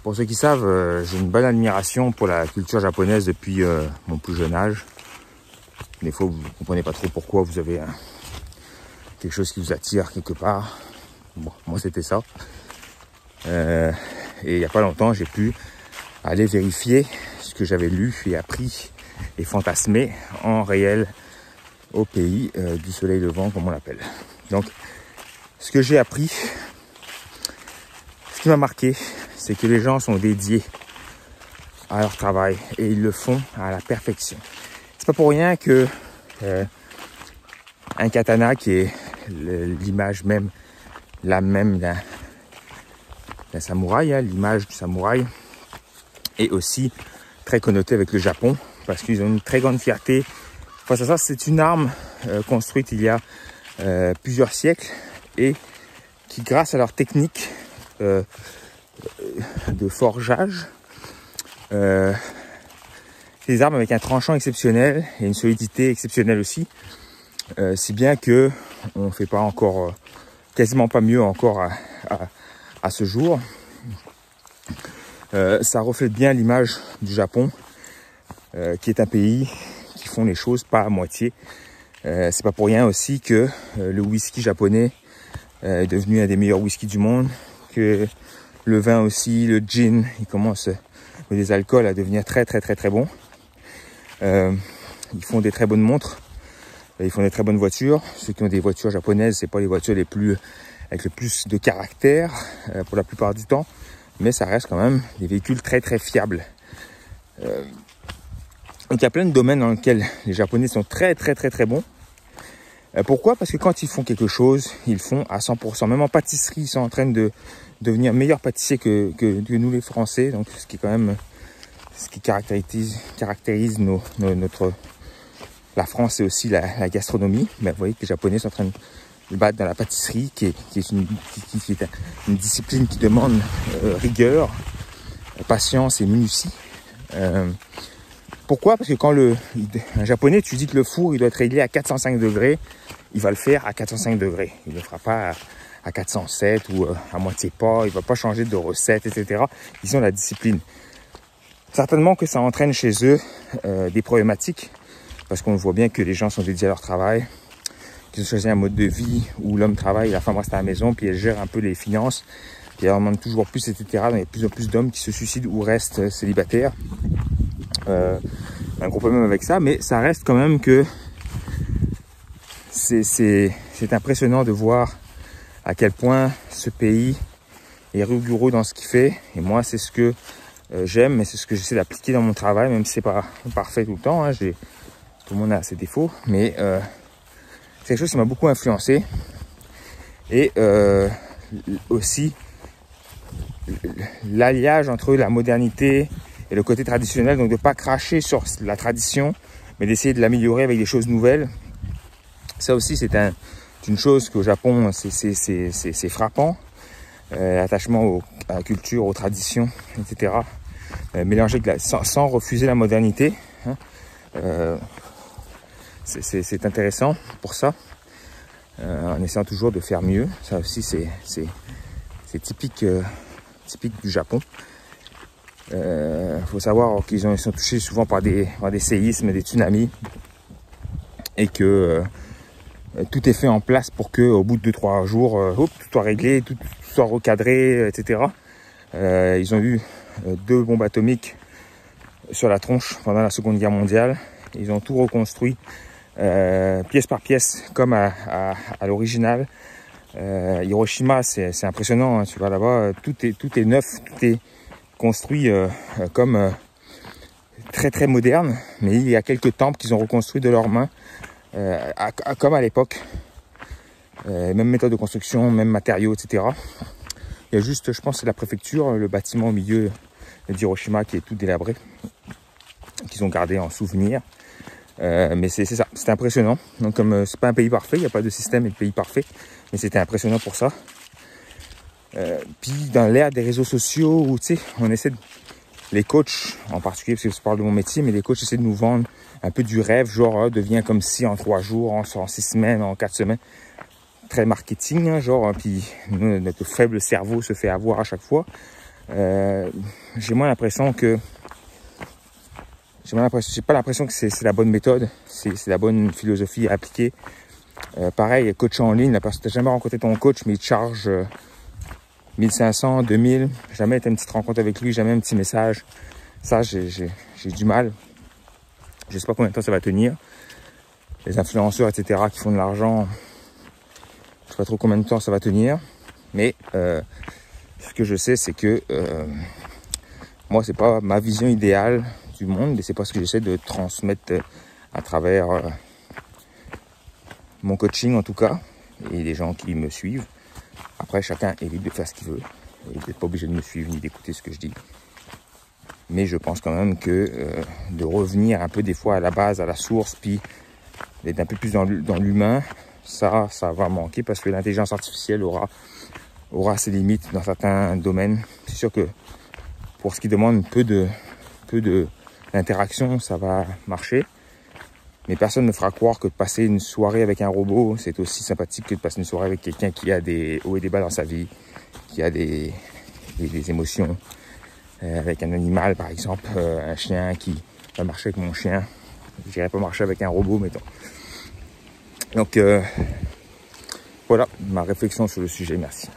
Pour ceux qui savent, j'ai une bonne admiration pour la culture japonaise depuis mon plus jeune âge. Des fois, vous ne comprenez pas trop pourquoi vous avez quelque chose qui vous attire quelque part. Bon, moi, c'était ça. Et il n'y a pas longtemps, j'ai pu aller vérifier ce que j'avais lu et appris et fantasmé en réel au pays du soleil levant, comme on l'appelle. Donc, ce que j'ai appris, ce qui m'a marqué, c'est que les gens sont dédiés à leur travail et ils le font à la perfection. C'est pas pour rien que un katana, qui est l'image même, l'âme même d'un samouraï, hein, l'image du samouraï, est aussi très connotée avec le Japon parce qu'ils ont une très grande fierté face à ça. C'est une arme construite il y a plusieurs siècles et qui, grâce à leur technique de forgeage, des armes avec un tranchant exceptionnel et une solidité exceptionnelle aussi, si bien que on fait pas encore, quasiment pas mieux encore à ce jour. Ça reflète bien l'image du Japon, qui est un pays qui font les choses pas à moitié. C'est pas pour rien aussi que le whisky japonais est devenu un des meilleurs whiskies du monde, que le vin aussi, le gin, il commence des alcools à devenir très bons. Ils font des très bonnes montres, ils font des très bonnes voitures. Ceux qui ont des voitures japonaises, c'est pas les voitures les plus avec le plus de caractère pour la plupart du temps, mais ça reste quand même des véhicules très fiables. Donc il y a plein de domaines dans lesquels les Japonais sont très bons. Pourquoi? Parce que quand ils font quelque chose, ils le font à 100%. Même en pâtisserie, ils sont en train de devenir meilleurs pâtissiers que nous les Français. Donc ce qui est quand même ce qui caractérise la France et aussi la gastronomie. Mais vous voyez que les Japonais sont en train de battre dans la pâtisserie, qui est une discipline qui demande rigueur, patience et minutie. Pourquoi? Parce que quand un Japonais, tu dis que le four il doit être réglé à 405 degrés, il va le faire à 405 degrés. Il ne le fera pas à 407 ou à moitié pas. Il ne va pas changer de recette, etc. Ils ont la discipline. Certainement que ça entraîne chez eux des problématiques, parce qu'on voit bien que les gens sont dédiés à leur travail, qu'ils ont choisi un mode de vie où l'homme travaille, la femme reste à la maison, puis elle gère un peu les finances, puis elle en demande toujours plus, etc. Donc il y a de plus en plus d'hommes qui se suicident ou restent célibataires. Un gros problème avec ça, mais ça reste quand même que c'est impressionnant de voir à quel point ce pays est rigoureux dans ce qu'il fait. Et moi, c'est ce que j'aime, mais c'est ce que j'essaie d'appliquer dans mon travail, même si c'est pas parfait tout le temps. Hein. Tout le monde a ses défauts, mais c'est quelque chose qui m'a beaucoup influencé. Et aussi l'alliage entre la modernité et le côté traditionnel, donc de ne pas cracher sur la tradition, mais d'essayer de l'améliorer avec des choses nouvelles. Ça aussi, c'est une chose qu'au Japon, c'est frappant. L'attachement à la culture, aux traditions, etc. Mélanger sans refuser la modernité. Hein. C'est intéressant pour ça, en essayant toujours de faire mieux. Ça aussi, c'est typique du Japon. Faut savoir qu'ils sont touchés souvent par des séismes, des tsunamis, et que tout est fait en place pour que au bout de 2-3 jours, tout soit réglé, tout soit recadré, etc. Ils ont eu 2 bombes atomiques sur la tronche pendant la Seconde Guerre mondiale. Ils ont tout reconstruit pièce par pièce comme à l'original. Hiroshima, c'est impressionnant, hein, tu vas là-bas, tout est neuf, tout est construit comme très moderne, mais il y a quelques temples qu'ils ont reconstruits de leurs mains, comme à l'époque. Même méthode de construction, même matériaux, etc. Il y a juste, je pense, c'est la préfecture, le bâtiment au milieu d'Hiroshima qui est tout délabré, qu'ils ont gardé en souvenir. Mais c'est ça, c'était impressionnant. Donc comme c'est pas un pays parfait, il n'y a pas de système et de pays parfait, mais c'était impressionnant pour ça. Puis dans l'ère des réseaux sociaux où tu sais, on essaie les coachs en particulier, parce que je parle de mon métier, mais les coachs essaient de nous vendre un peu du rêve, genre devient comme si en 3 jours, en 6 semaines, en 4 semaines. Très marketing, hein, genre, puis notre faible cerveau se fait avoir à chaque fois. j'ai moins l'impression que j'ai pas l'impression que c'est la bonne méthode, c'est la bonne philosophie à appliquer. Pareil, coach en ligne, parce que tu n'as jamais rencontré ton coach, mais il te charge 1500, 2000, jamais tu as une petite rencontre avec lui, jamais un petit message. Ça, j'ai du mal. Je sais pas combien de temps ça va tenir. Les influenceurs, etc., qui font de l'argent, je sais pas trop combien de temps ça va tenir. Mais ce que je sais, c'est que moi, c'est pas ma vision idéale du monde et c'est pas ce que j'essaie de transmettre à travers mon coaching en tout cas et les gens qui me suivent. Après, chacun est libre de faire ce qu'il veut et d'être pas obligé de me suivre ni d'écouter ce que je dis. Mais je pense quand même que de revenir un peu des fois à la base, à la source, puis d'être un peu plus dans l'humain, ça va manquer parce que l'intelligence artificielle aura ses limites dans certains domaines. C'est sûr que pour ce qui demande peu d'interaction, ça va marcher. Mais personne ne fera croire que de passer une soirée avec un robot, c'est aussi sympathique que de passer une soirée avec quelqu'un qui a des hauts et des bas dans sa vie, qui a des émotions. Avec un animal, par exemple, un chien qui va marcher avec mon chien. Je n'irai pas marcher avec un robot, mettons. Donc, voilà ma réflexion sur le sujet. Merci.